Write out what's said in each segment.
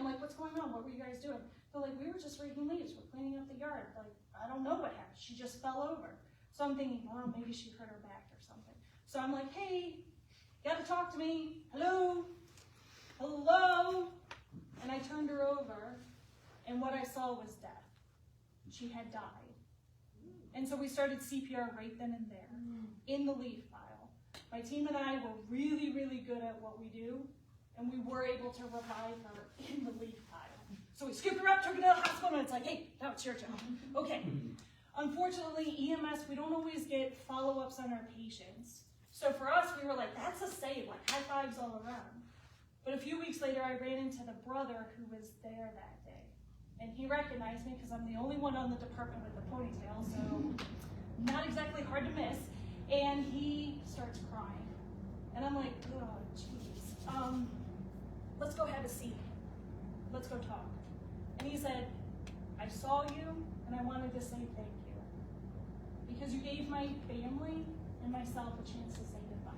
I'm like, what's going on? What were you guys doing? They're like, we were just raking leaves. We're cleaning up the yard. Like, I don't know what happened. She just fell over. So I'm thinking, oh, maybe she hurt her back or something. So I'm like, hey, you gotta talk to me. Hello? Hello? And I turned her over, and what I saw was death. She had died. And so we started CPR right then and there, in the leaf pile. My team and I were really, really good at what we do, and we were able to revive her in the leaf pile. So we scooped her up, took her to the hospital, and it's like, hey, now it's your job. Okay. Unfortunately, EMS, we don't always get follow-ups on our patients. So for us, we were like, that's a save, like high fives all around. But a few weeks later, I ran into the brother who was there that day. And he recognized me because I'm the only one on the department with the ponytail, so not exactly hard to miss. And he starts crying. And I'm like, oh, jeez. Let's go have a seat. Let's go talk. And he said, I saw you, and I wanted to say thank you. Because you gave my family and myself a chance to say goodbye.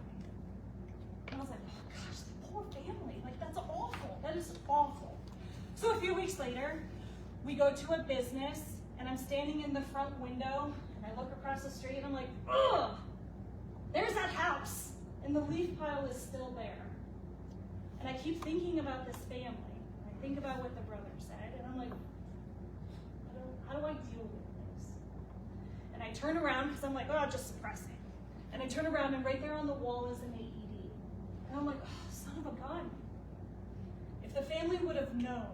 And I was like, oh gosh, the poor family. Like, that's awful. That is awful. So a few weeks later, we go to a business, and I'm standing in the front window, and I look across the street, and I'm like, ugh, there's that house, and the leaf pile is still there. And I keep thinking about this family. I think about what the brother said, and I'm like, how do I deal with this? And I turn around, because I'm like, oh, just suppress it. And I turn around, and right there on the wall is an AED. And I'm like, oh, son of a gun. If the family would have known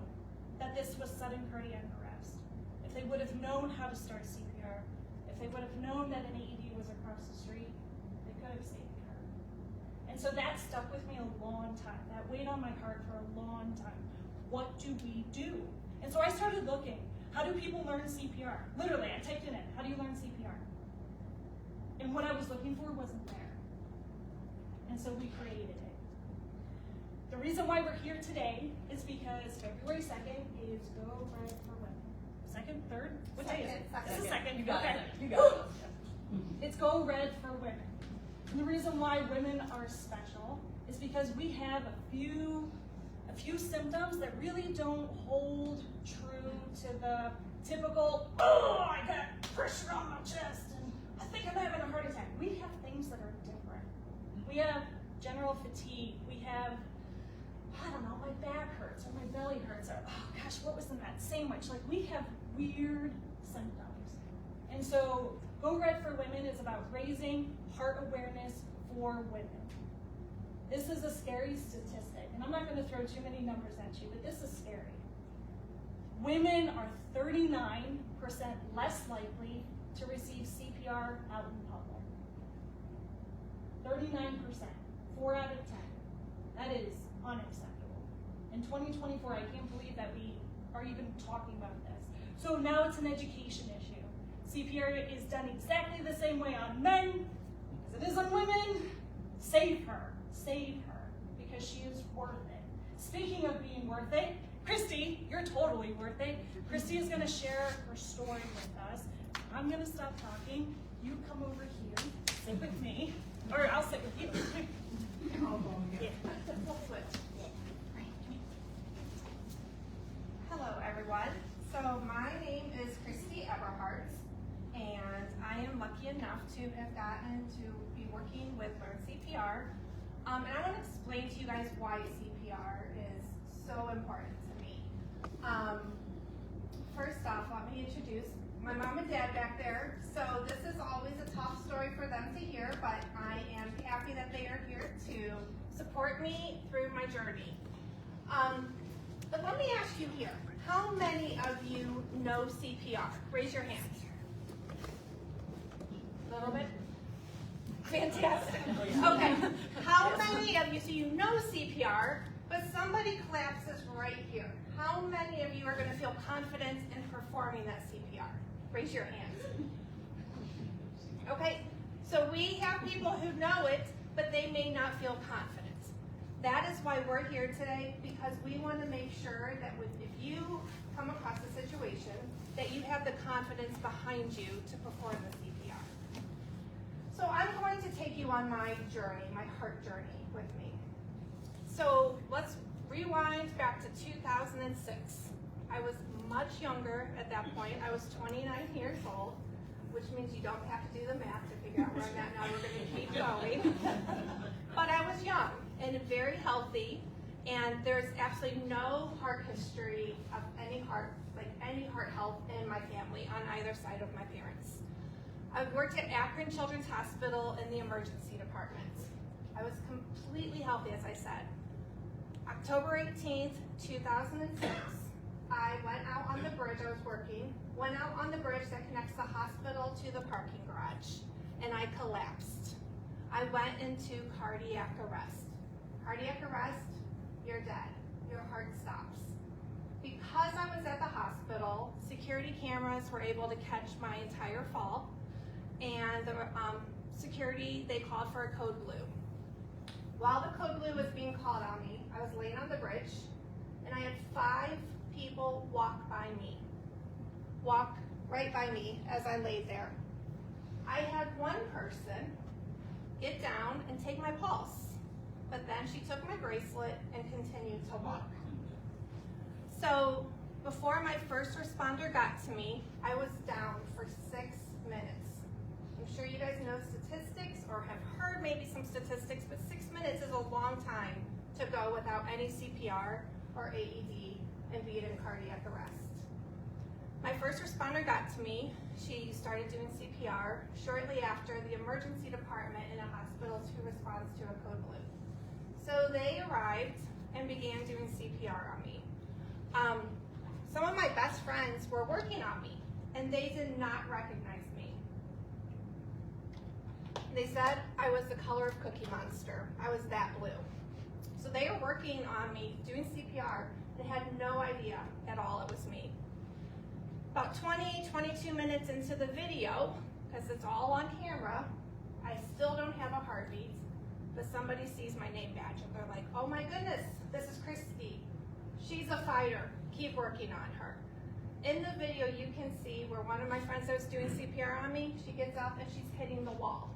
that this was sudden cardiac arrest, if they would have known how to start CPR, if they would have known that an AED was across the street, they could have saved her. And so that stuck with me a long time. That weighed on my heart for a long time. What do we do? And so I started looking. How do people learn CPR? Literally, I typed it in. How do you learn CPR? And what I was looking for wasn't there. And so we created it. The reason why we're here today is because February 2nd is Go Red for Women. Second, third? What day is it? This is second. You got okay. it. You got it. It's Go Red for Women. And the reason why women are special is because we have a few symptoms that really don't hold true to the typical, oh, I got pressure on my chest and I think I'm having a heart attack. We have things that are different. We have general fatigue. We have, I don't know, my back hurts or my belly hurts or, oh gosh, what was in that sandwich? Like, we have weird symptoms. And so Go Red for Women is about raising heart awareness for women. This is a scary statistic, and I'm not going to throw too many numbers at you, but this is scary. Women are 39% less likely to receive CPR out in public. 39%, 4 out of 10. That is unacceptable. In 2024, I can't believe that we are even talking about this. So now it's an education issue. CPR is done exactly the same way on men as it is on women. Save her, because she is worth it. Speaking of being worth it, Christi, you're totally worth it. Christi is going to share her story with us. I'm going to stop talking. You come over here, sit with me, or I'll sit with you. Yeah. Hello, everyone. So my name is Christi Eberhart, and I am lucky enough to have gotten to be working with Learn CPR. And I want to explain to you guys why CPR is so important to me. First off, let me introduce my mom and dad back there. So this is always a tough story for them to hear, but I am happy that they are here to support me through my journey. But let me ask you here, how many of you know CPR? Raise your hand. A little bit? Fantastic. Okay. How many of you, so you know CPR, but somebody collapses right here. How many of you are going to feel confident in performing that CPR? Raise your hands. Okay. So we have people who know it, but they may not feel confident. That is why we're here today, because we want to make sure that if you come across a situation, that you have the confidence behind you to perform the CPR. So I'm going to take you on my journey, my heart journey with me. So let's rewind back to 2010. 2006. I was much younger at that point. I was 29 years old, which means you don't have to do the math to figure out where I'm at now. We're going to keep going. But I was young and very healthy, and there's absolutely no heart history of any heart health in my family on either side of my parents. I worked at Akron Children's Hospital in the emergency department. I was completely healthy, as I said. October 18th, 2006, I went out on the bridge. I was working, went out on the bridge that connects the hospital to the parking garage, and I collapsed. I went into cardiac arrest. Cardiac arrest, you're dead. Your heart stops. Because I was at the hospital, security cameras were able to catch my entire fall, and the security, they called for a code blue. While the code blue was being called on me, I was laying on the bridge, and I had 5 people walk right by me as I laid there. I had one person get down and take my pulse, but then she took my bracelet and continued to walk. So before my first responder got to me, I was down for 6 minutes. I'm sure you guys know statistics or have heard maybe some statistics, but 6 minutes is a long time to go without any CPR or AED and be in cardiac arrest. My first responder got to me. She started doing CPR shortly after the emergency department in a hospital who responds to a code blue. So they arrived and began doing CPR on me. Some of my best friends were working on me, and they did not recognize me. They said I was the color of Cookie Monster. I was that blue. So they were working on me, doing CPR, and had no idea at all it was me. About 22 minutes into the video, because it's all on camera, I still don't have a heartbeat, but somebody sees my name badge, and they're like, oh my goodness, this is Christi. She's a fighter. Keep working on her. In the video, you can see where one of my friends that was doing CPR on me, she gets up and she's hitting the wall.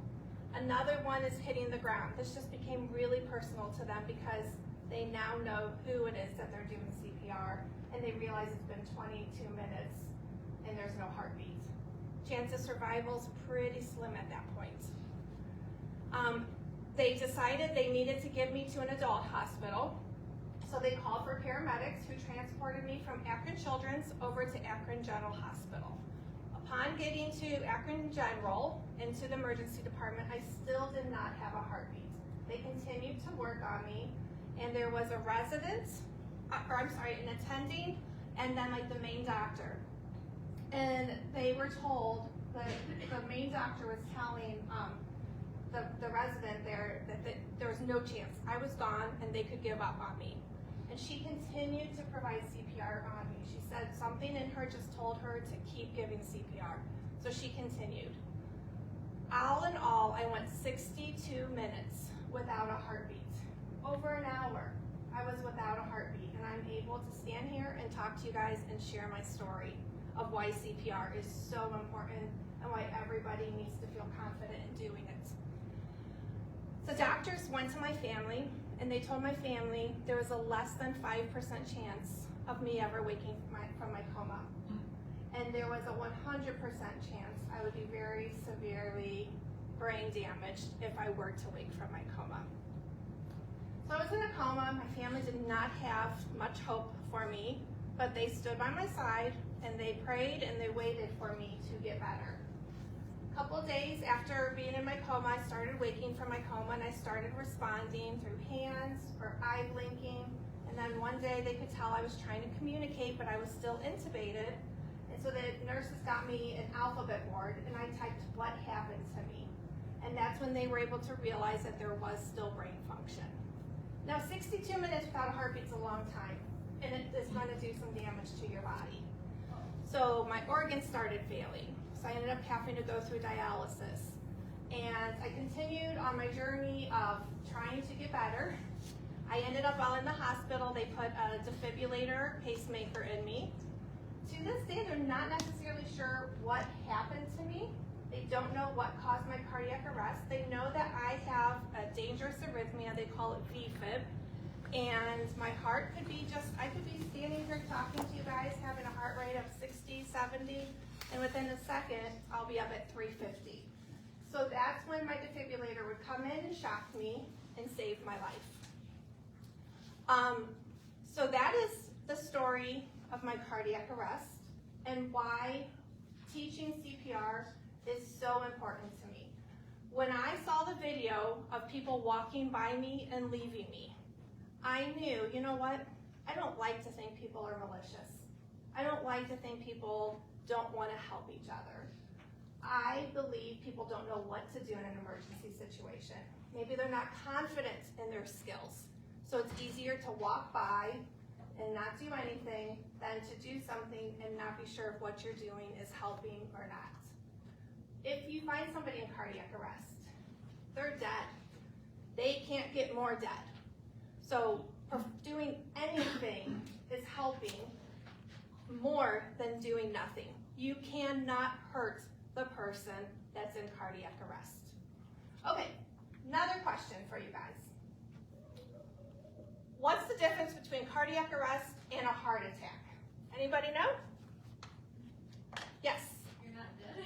Another one is hitting the ground. This just became really personal to them because they now know who it is that they're doing CPR, and they realize it's been 22 minutes and there's no heartbeat. Chance of survival is pretty slim at that point. They decided they needed to get me to an adult hospital. So they called for paramedics who transported me from Akron Children's over to Akron General Hospital. Upon getting to Akron General, into the emergency department, I still did not have a heartbeat. They continued to work on me, and there was a resident, an attending, and then like the main doctor. And they were told that the main doctor was telling the resident there that there was no chance. I was gone and they could give up on me. And she continued to provide CPR on me. She said something in her just told her to keep giving CPR. So she continued. All in all, I went 62 minutes without a heartbeat. Over an hour, I was without a heartbeat. And I'm able to stand here and talk to you guys and share my story of why CPR is so important and why everybody needs to feel confident in doing it. The doctors went to my family, and they told my family there was a less than 5% chance of me ever waking from my coma. And there was a 100% chance I would be very severely brain damaged if I were to wake from my coma. So I was in a coma. My family did not have much hope for me, but they stood by my side, and they prayed, and they waited for me to get better. A couple days after being in my coma, I started waking from my coma, and I started responding through hands or eye blinking. And then one day they could tell I was trying to communicate, but I was still intubated. And so the nurses got me an alphabet board, and I typed what happened to me. And that's when they were able to realize that there was still brain function. Now 62 minutes without a heartbeat is a long time, and it is going to do some damage to your body. So my organs started failing. So I ended up having to go through dialysis. And I continued on my journey of trying to get better. I ended up while in the hospital, they put a defibrillator pacemaker in me. To this day, they're not necessarily sure what happened to me. They don't know what caused my cardiac arrest. They know that I have a dangerous arrhythmia, they call it VFib. And my heart could be I could be standing here talking to you guys, having a heart rate of 60, 70, and within a second, I'll be up at 350. So that's when my defibrillator would come in and shock me and save my life. So that is the story of my cardiac arrest and why teaching CPR is so important to me. When I saw the video of people walking by me and leaving me, I knew, you know what? I don't like to think people are malicious. I don't like to think people don't want to help each other. I believe people don't know what to do in an emergency situation. Maybe they're not confident in their skills. So it's easier to walk by and not do anything than to do something and not be sure if what you're doing is helping or not. If you find somebody in cardiac arrest, they're dead. They can't get more dead. So doing anything is helping more than doing nothing. You cannot hurt the person that's in cardiac arrest. Okay, another question for you guys. What's the difference between cardiac arrest and a heart attack? Anybody know? Yes? You're not dead.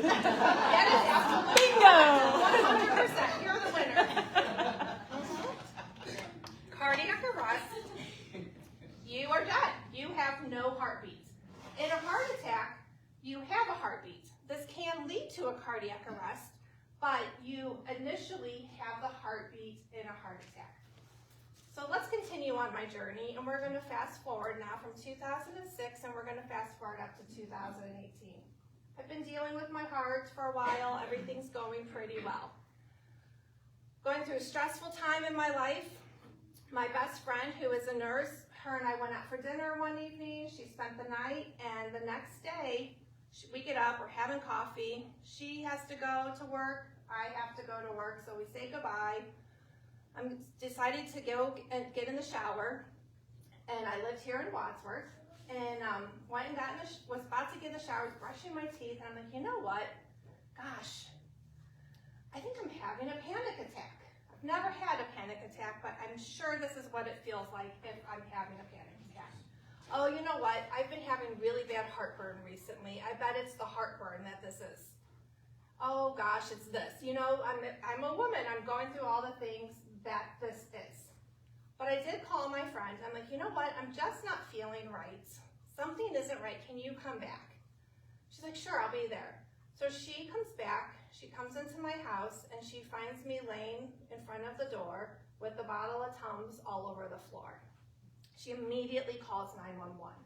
That is absolutely 100%. You're the winner. Cardiac arrest, you are dead. You have no heartbeat. In a heart attack, you have a heartbeat. This can lead to a cardiac arrest, but you initially have the heartbeat in a heart attack. So let's continue on my journey, and we're going to fast forward now from 2006, and we're going to fast forward up to 2018. I've been dealing with my heart for a while. Everything's going pretty well. Going through a stressful time in my life. My best friend, who is a nurse, her and I went out for dinner one evening. She spent the night, and the next day, we get up, we're having coffee. She has to go to work. I have to go to work, so we say goodbye. I'm decided to go and get in the shower, and I lived here in Wadsworth, and went and was about to get in the shower, was brushing my teeth, and I'm like, you know what? Gosh, I think I'm having a panic attack. I've never had a panic attack, but I'm sure this is what it feels like if I'm having a panic attack. Oh, you know what? I've been having really bad heartburn recently. I bet it's the heartburn that this is. Oh gosh, it's this. You know, I'm a woman. I'm going through all the things that this is. But I did call my friend. I'm like, you know what? I'm just not feeling right. Something isn't right. Can you come back? She's like, sure, I'll be there. So she comes back. She comes into my house, and she finds me laying in front of the door with a bottle of Tums all over the floor. She immediately calls 911.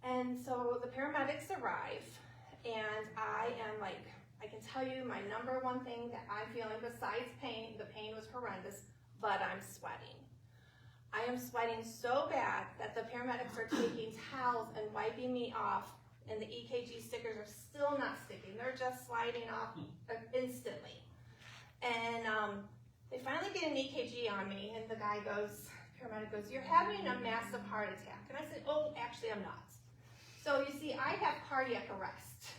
And so the paramedics arrive, and I am like, I can tell you my number one thing that I'm feeling besides pain, the pain was horrendous, but I'm sweating. I am sweating so bad that the paramedics are taking towels and wiping me off, and the EKG stickers are still not sticking. They're just sliding off instantly. And they finally get an EKG on me, and the paramedic goes, you're having a massive heart attack. And I said, oh, actually I'm not. So you see, I have cardiac arrest.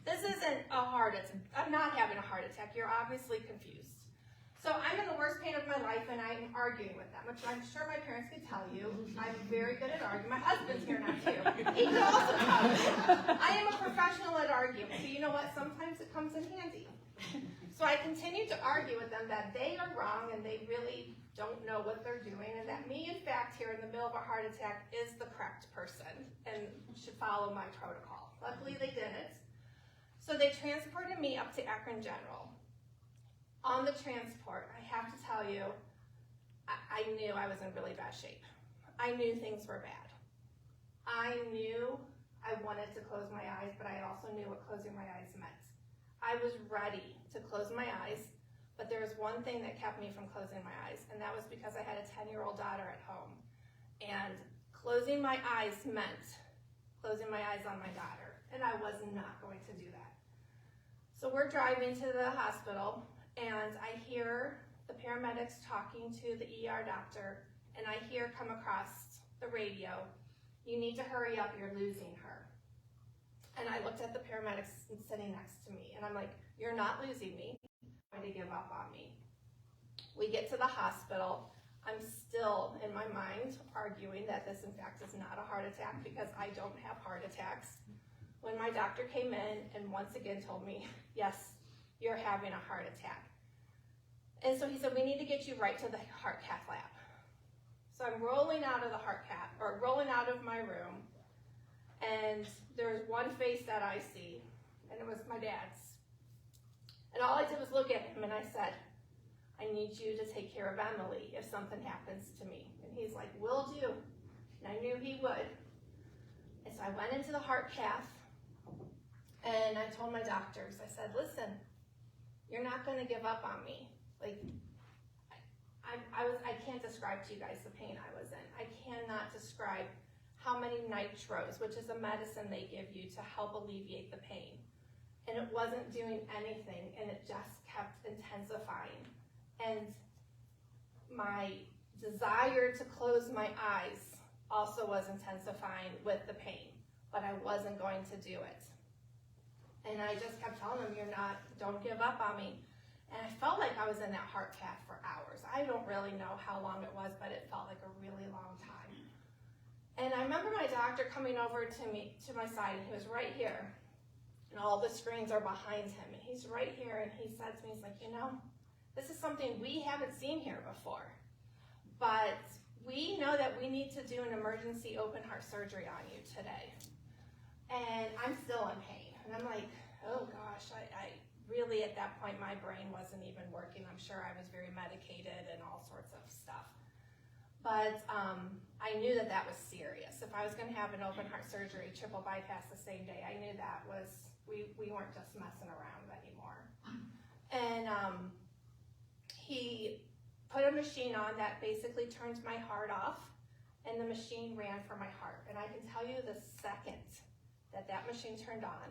This isn't a heart attack. I'm not having a heart attack. You're obviously confused. So I'm in the worst pain of my life, and I'm arguing with them, which I'm sure my parents could tell you. I'm very good at arguing. My husband's here now, too. He could also tell you. I am a professional at arguing. So you know what? Sometimes it comes in handy. So I continue to argue with them that they are wrong, and they really don't know what they're doing, and that me, in fact, here in the middle of a heart attack is the correct person and should follow my protocol. Luckily, they didn't. So they transported me up to Akron General. On the transport, I have to tell you, I knew I was in really bad shape. I knew things were bad. I knew I wanted to close my eyes, but I also knew what closing my eyes meant. I was ready to close my eyes, but there was one thing that kept me from closing my eyes, and that was because I had a 10-year-old daughter at home. And closing my eyes meant closing my eyes on my daughter, and I was not going to do that. So we're driving to the hospital, and I hear the paramedics talking to the ER doctor, and I hear come across the radio, you need to hurry up, you're losing her. And I looked at the paramedics sitting next to me, and I'm like, you're not losing me. You're going to give up on me. We get to the hospital. I'm still, in my mind, arguing that this, in fact, is not a heart attack because I don't have heart attacks. When my doctor came in and once again told me, yes, you're having a heart attack. And so he said, we need to get you right to the heart cath lab. So I'm rolling out of the rolling out of my room, and there's one face that I see, and it was my dad's. And all I did was look at him, and I said, I need you to take care of Emily if something happens to me. And he's like, will do. And I knew he would. And so I went into the heart cath, and I told my doctors, I said, listen, you're not going to give up on me. Like, I can't describe to you guys the pain I was in. I cannot describe how many nitros, which is a medicine they give you to help alleviate the pain. And it wasn't doing anything, and it just kept intensifying. And my desire to close my eyes also was intensifying with the pain, but I wasn't going to do it. And I just kept telling them, don't give up on me. And I felt like I was in that heart cath for hours. I don't really know how long it was, but it felt like a really long time. And I remember my doctor coming over to my side, and he was right here. And all the screens are behind him. And he's right here, and he said to me, he's like, this is something we haven't seen here before. But we know that we need to do an emergency open heart surgery on you today. And I'm still in pain. And I'm like, oh gosh, I really, at that point, my brain wasn't even working. I'm sure I was very medicated and all sorts of stuff. But I knew that was serious. If I was going to have an open heart surgery, triple bypass the same day, I knew that was, we weren't just messing around anymore. And he put a machine on that basically turns my heart off, and the machine ran for my heart. And I can tell you the second that machine turned on,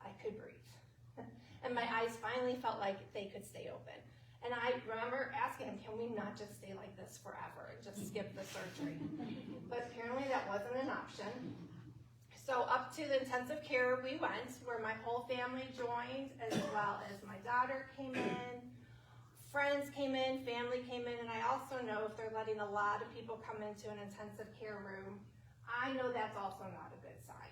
I could breathe. And my eyes finally felt like they could stay open. And I remember asking him, can we not just stay like this forever and just skip the surgery? But apparently that wasn't an option. So up to the intensive care we went, where my whole family joined, as well as my daughter came in, friends came in, family came in, and I also know if they're letting a lot of people come into an intensive care room, I know that's also not a good sign.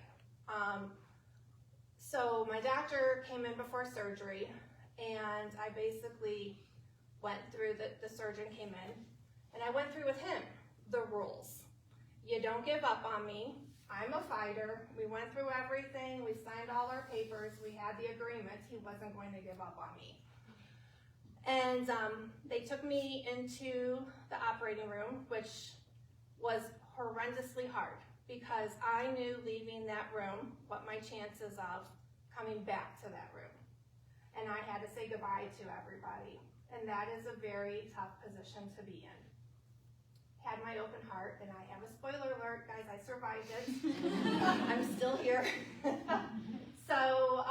So my doctor came in before surgery, and I basically went through, the surgeon came in, and I went through with him the rules. You don't give up on me. I'm a fighter. We went through everything. We signed all our papers. We had the agreement. He wasn't going to give up on me. And they took me into the operating room, which was horrendously hard because I knew leaving that room what my chances of coming back to that room. And I had to say goodbye to everybody. And that is a very tough position to be in. Had my open heart, and I have a spoiler alert, guys, I survived it. I'm still here. So,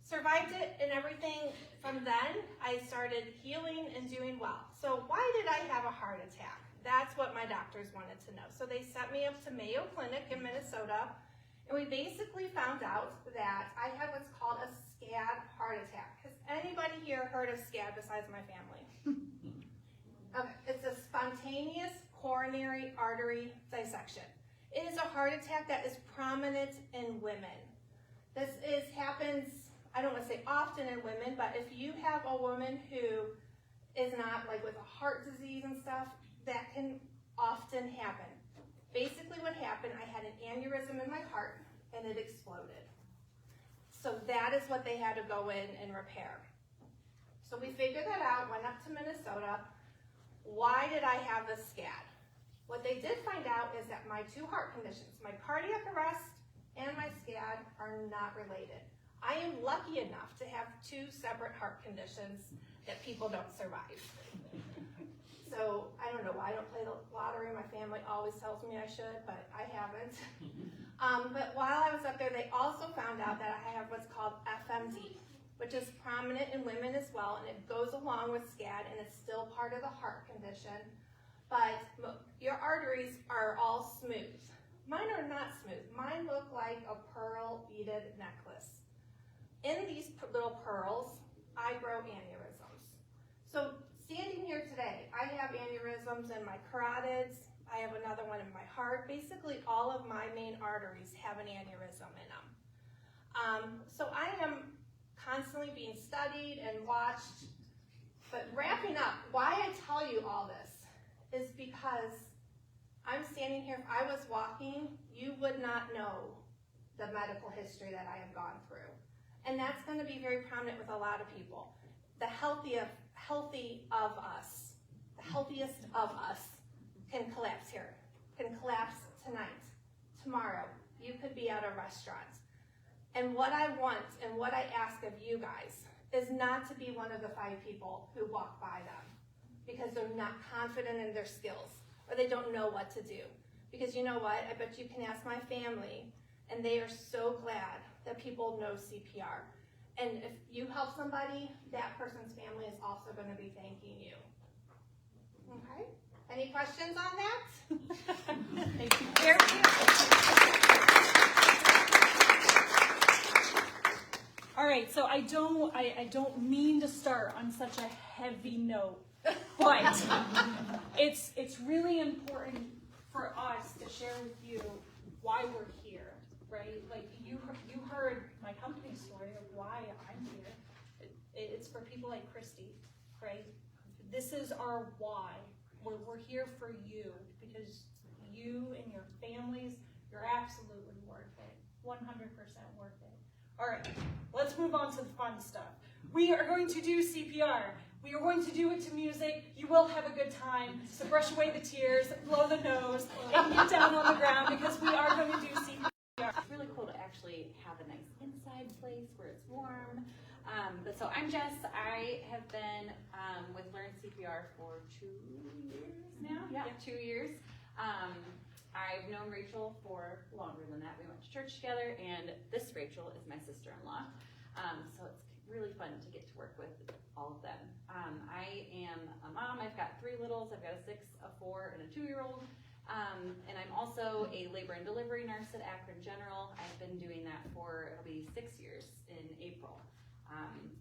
survived it, and everything from then, I started healing and doing well. So why did I have a heart attack? That's what my doctors wanted to know. So they sent me up to Mayo Clinic in Minnesota, and we basically found out that I had what's called a SCAD heart attack. Has anybody here heard of SCAD besides my family? Okay. It's a spontaneous coronary artery dissection. It is a heart attack that is prominent in women. This happens, I don't want to say often in women, but if you have a woman who is not like with a heart disease and stuff, that can often happen. Basically what happened, I had an aneurysm in my heart and it exploded. So that is what they had to go in and repair. So we figured that out, went up to Minnesota. Why did I have the SCAD? What they did find out is that my two heart conditions, my cardiac arrest and my SCAD, are not related. I am lucky enough to have two separate heart conditions that people don't survive. So I don't know why I don't play the lottery. My family always tells me I should, but I haven't. But while I was up there, they also found out that I have what's called FMD, which is prominent in women as well, and it goes along with SCAD, and it's still part of the heart condition. But your arteries are all smooth. Mine are not smooth. Mine look like a pearl beaded necklace. In these little pearls, I grow aneurysms. So standing here today, I have aneurysms in my carotids. I have another one in my heart. Basically, all of my main arteries have an aneurysm in them. So I am constantly being studied and watched. But wrapping up, why I tell you all this is because I'm standing here. If I was walking, you would not know the medical history that I have gone through. And that's going to be very prominent with a lot of people. The healthiest of us can collapse here, can collapse tonight, tomorrow. You could be at a restaurant. And what I want and what I ask of you guys is not to be one of the 5 people who walk by them because they're not confident in their skills or they don't know what to do. Because you know what? I bet you can ask my family, and they are so glad that people know CPR. And if you help somebody, that person's family is also going to be thanking you. Okay? Any questions on that? Thank you. Very good. All right, so I don't mean to start on such a heavy note, but it's really important for us to share with you why we're here, right? Like you heard my company story of why I'm here. It's for people like Christi, right? This is our why. We're here for you because you and your families, you're absolutely worth it. 100% worth it. All right, let's move on to the fun stuff. We are going to do CPR. We are going to do it to music. You will have a good time. So brush away the tears, blow the nose, and get down on the ground because we are going to do CPR. It's really cool to actually have a nice inside place where it's warm. But so I'm Jess. I have been with Learn CPR for 2 years now. Yeah, 2 years. I've known Rachel for longer than that. We went to church together, and this Rachel is my sister-in-law. So it's really fun to get to work with all of them. I am a mom. I've got 3 littles. I've got a 6, a 4, and a 2-year-old. And I'm also a labor and delivery nurse at Akron General. I've been doing that for, it'll be 6 years in April.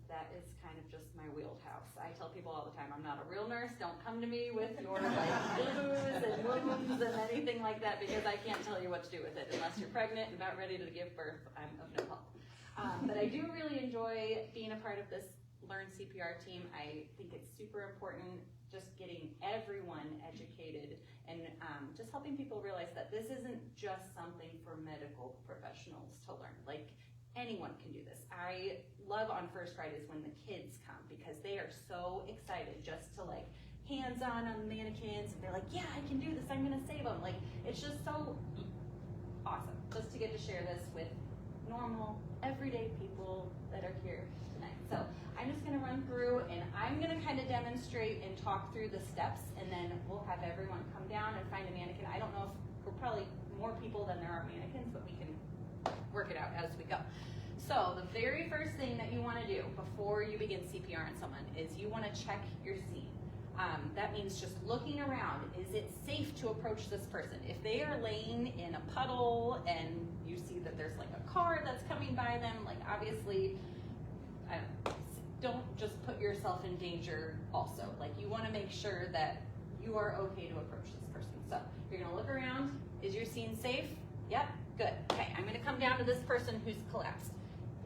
That is kind of just my wheelhouse. I tell people all the time, I'm not a real nurse. Don't come to me with your blues and wounds and anything like that because I can't tell you what to do with it unless you're pregnant and about ready to give birth. I'm of no help. But I do really enjoy being a part of this Learn CPR team. I think it's super important just getting everyone educated and just helping people realize that this isn't just something for medical professionals to learn. Like, anyone can do this. I love on First Fridays when the kids come because they are so excited just to like hands-on mannequins. And they're like, yeah, I can do this. I'm gonna save them. Like, it's just so awesome just to get to share this with normal, everyday people that are here tonight. So I'm just gonna run through and I'm gonna kind of demonstrate and talk through the steps, and then we'll have everyone come down and find a mannequin. I don't know if we're probably more people than there are mannequins, but we can work it out as we go. So the very first thing that you want to do before you begin CPR on someone is you want to check your scene. That means just looking around. Is it safe to approach this person? If they are laying in a puddle and you see that there's like a car that's coming by them, like obviously, don't just put yourself in danger also. Like you want to make sure that you are okay to approach this person. So you're going to look around. Is your scene safe? Yep. Good. Okay, I'm going to come down to this person who's collapsed.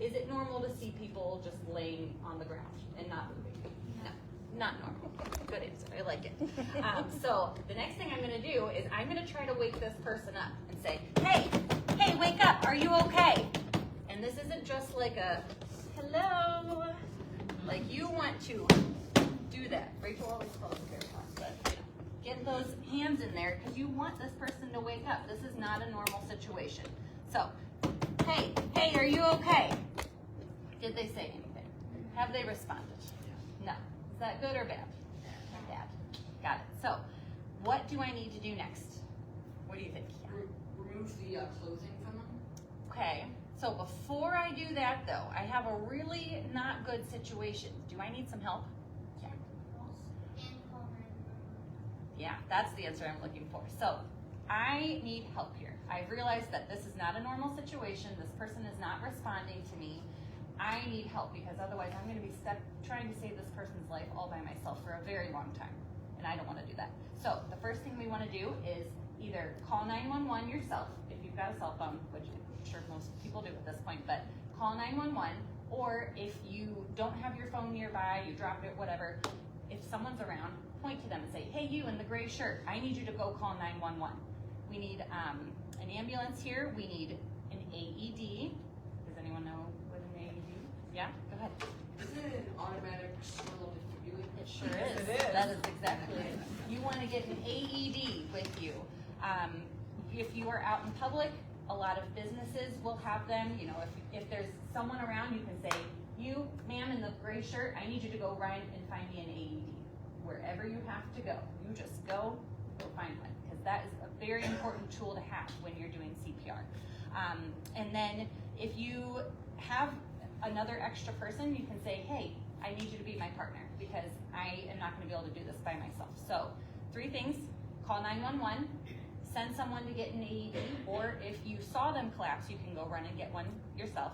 Is it normal to see people just laying on the ground and not moving? No, not normal. Good answer. I like it. So the next thing I'm going to do is I'm going to try to wake this person up and say, hey, wake up. Are you okay? And this isn't just like a hello. Like you want to do that. Rachel always calls it very hard, but get those hands in there because you want this person to wake up. This is not a normal situation. So, hey, are you okay? Did they say anything? Have they responded? No. Is that good or bad? Bad. Got it. So, what do I need to do next? What do you think? Remove the clothing from them. Okay. So before I do that though, I have a really not good situation. Do I need some help? Yeah, that's the answer I'm looking for. So I need help here. I've realized that this is not a normal situation. This person is not responding to me. I need help because otherwise I'm gonna be stuck trying to save this person's life all by myself for a very long time. And I don't wanna do that. So the first thing we wanna do is either call 911 yourself, if you've got a cell phone, which I'm sure most people do at this point, but call 911, or if you don't have your phone nearby, you dropped it, whatever, if someone's around, point to them and say, hey, you in the gray shirt, I need you to go call 911. We need an ambulance here, we need an AED. Does anyone know what an AED is? Yeah, go ahead. Isn't it an automatic sterile defibrillator? It sure is. It is. That is exactly it. You want to get an AED with you. If you are out in public, a lot of businesses will have them. You know, if there's someone around, you can say, you, ma'am, in the gray shirt, I need you to go run and find me an AED. Wherever you have to go, you just go find one, because that is a very important tool to have when you're doing CPR. And then if you have another extra person, you can say, hey, I need you to be my partner because I am not going to be able to do this by myself. So 3 things: call 911, send someone to get an AED, or if you saw them collapse, you can go run and get one yourself,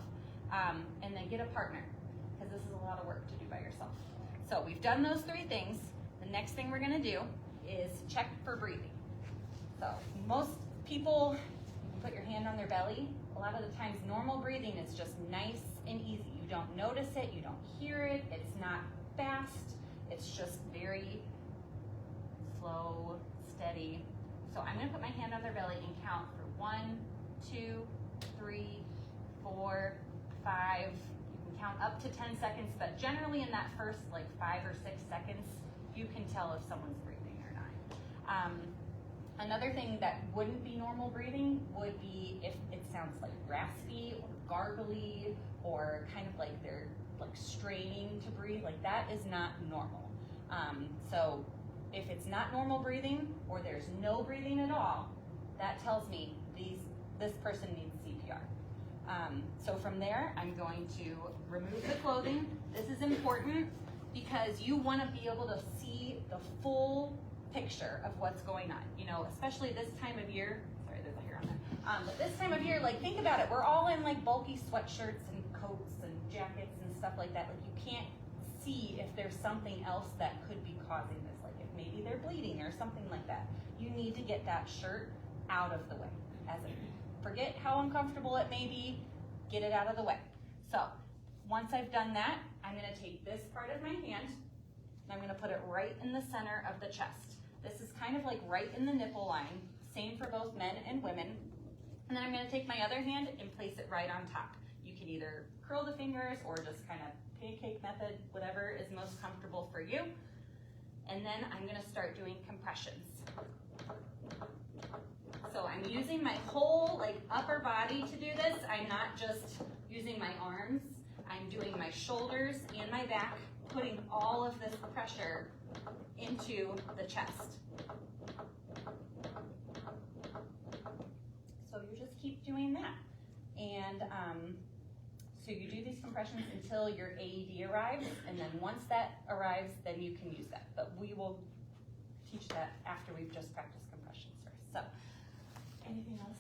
and then get a partner, because this is a lot of work to do by yourself. So we've done those 3 things. The next thing we're going to do is check for breathing. So most people, put your hand on their belly. A lot of the times normal breathing is just nice and easy. You don't notice it, you don't hear it, it's not fast, it's just very slow, steady. So I'm gonna put my hand on their belly and count for 1, 2, 3, 4, 5. You can count up to 10 seconds, but generally in that first like 5 or 6 seconds, you can tell if someone's breathing or not. Another thing that wouldn't be normal breathing would be if it sounds like raspy or gargly, or kind of like they're like straining to breathe. Like that is not normal. So if it's not normal breathing, or there's no breathing at all, that tells me this person needs CPR. So from there, I'm going to remove the clothing. This is important because you want to be able to see the full picture of what's going on. You know, especially this time of year. Sorry, there's a hair on there. But this time of year, like think about it. We're all in like bulky sweatshirts and coats and jackets and stuff like that. Like you can't see if there's something else that could be causing this. Like if maybe they're bleeding or something like that. You need to get that shirt out of the way. Forget how uncomfortable it may be. Get it out of the way. So once I've done that, I'm going to take this part of my hand and I'm going to put it right in the center of the chest. This is kind of like right in the nipple line. Same for both men and women. And then I'm going to take my other hand and place it right on top. You can either curl the fingers or just kind of pancake method, whatever is most comfortable for you. And then I'm going to start doing compressions. So I'm using my whole like upper body to do this. I'm not just using my arms. I'm doing my shoulders and my back, putting all of this pressure into the chest. So you just keep doing that. And so you do these compressions until your AED arrives, and then once that arrives, then you can use that. But we will teach that after we've just practiced compressions first. So, anything else?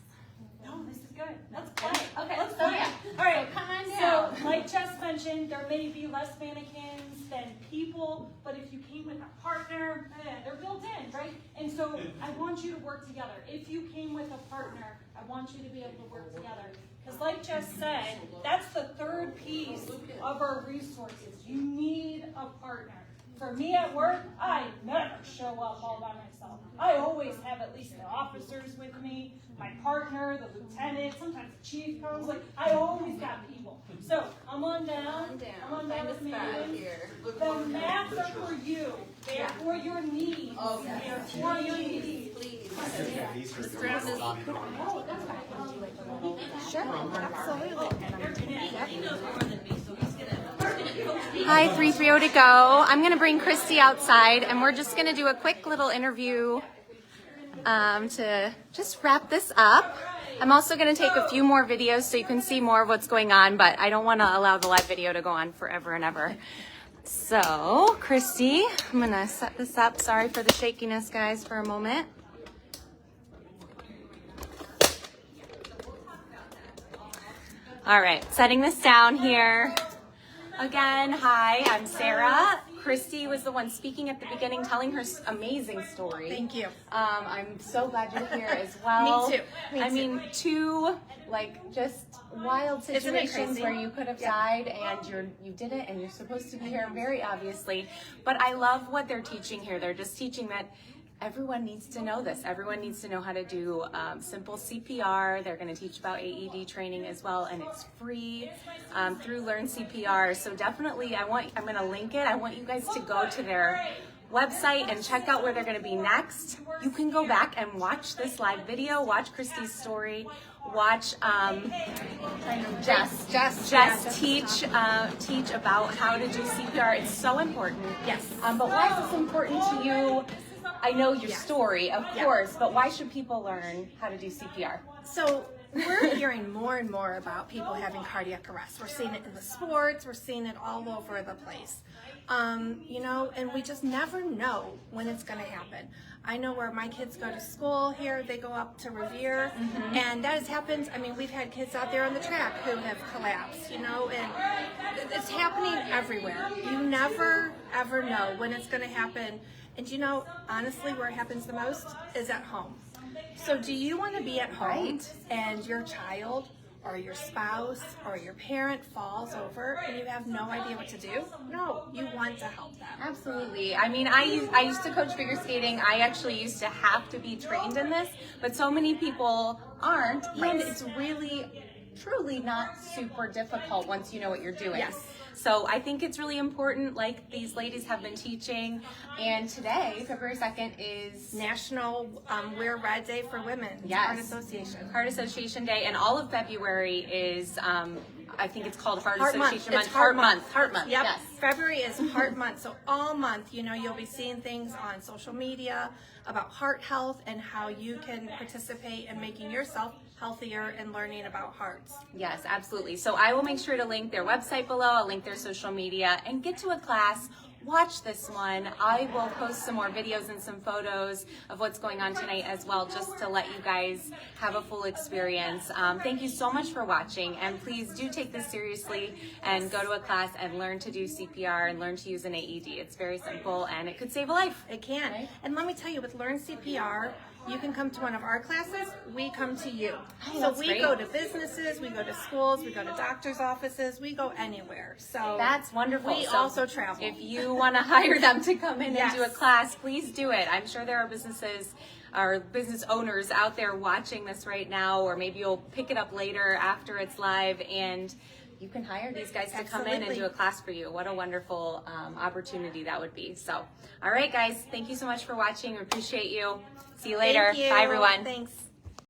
No, this is good. Let's play. Okay, Let's so play. yeah. All right. So come on down. So, like Jess mentioned, there may be less mannequins than people, but if you came with a partner, they're built in, right? And so I want you to work together. If you came with a partner, I want you to be able to work together. Because like Jess said, that's the 3rd piece of our resources. You need a partner. For me at work, I never show up all by myself. I always have at least the officers with me, my partner, the lieutenant, sometimes the chief comes. Like, I always got people. So, I'm on down. I'm on down with me. The mats are for you. They are for your needs. They are for your needs. Please. Sure, absolutely. Hi, 330 to go. I'm going to bring Christy outside, and we're just going to do a quick little interview to just wrap this up. I'm also going to take a few more videos so you can see more of what's going on, but I don't want to allow the live video to go on forever and ever. So, Christy, I'm going to set this up. Sorry for the shakiness, guys, for a moment. All right, setting this down here. Again, hi, I'm Sarah. Christi was the one speaking at the beginning, telling her amazing story. Thank you. I'm so glad you're here as well. Me too. I mean, two just wild Isn't it situations crazy? where you could have died, and you did it, and you're supposed to be here, very obviously. But I love what they're teaching here. They're just teaching that everyone needs to know this. Everyone needs to know how to do simple CPR. They're going to teach about AED training as well, and it's free through Learn CPR. So definitely, I'm going to link it. I want you guys to go to their website and check out where they're going to be next. You can go back and watch this live video, watch Christi's story, watch Jess teach about how to do CPR. It's so important. Yes. But why is this important to you? I know your story, of course, but why should people learn how to do CPR? So we're hearing more and more about people having cardiac arrest. We're seeing it in the sports. We're seeing it all over the place. And we just never know when it's going to happen. I know where my kids go to school here, they go up to Revere, and that has happened. I mean, we've had kids out there on the track who have collapsed, and it's happening everywhere. You never, ever know when it's going to happen. And honestly, where it happens the most is at home. So do you want to be at home and your child or your spouse or your parent falls over and you have no idea what to do? No, you want to help them. Absolutely. I mean, I used to coach figure skating. I actually used to have to be trained in this, but so many people aren't, and it's really, truly not super difficult once you know what you're doing. Yes. So I think it's really important, like these ladies have been teaching, and today, February 2nd, is National Wear Red Day for Women. Yes. Heart Association. Heart Association Day, and all of February is, I think it's called Heart Association Month. Month. Heart Month. Yep. Yes. February is Heart Month. So all month, you'll be seeing things on social media about heart health and how you can participate in making yourself healthier and learning about hearts. Yes, absolutely. So I will make sure to link their website below. I'll link their social media, and get to a class. Watch this one. I will post some more videos and some photos of what's going on tonight as well, just to let you guys have a full experience. Thank you so much for watching, and please do take this seriously and go to a class and learn to do CPR and learn to use an AED. It's very simple, and it could save a life. It can. Right? And let me tell you, with Learn CPR, you can come to one of our classes, we come to you. So we go to businesses, we go to schools, we go to doctors' offices, we go anywhere. So that's wonderful. We also travel. If you want to hire them to come in and do a class, please do it. I'm sure there are businesses or business owners out there watching this right now, or maybe you'll pick it up later after it's live, and you can hire these guys to come in and do a class for you. What a wonderful opportunity that would be. So, all right, guys, thank you so much for watching. We appreciate you. See you later. Bye, everyone. Thanks.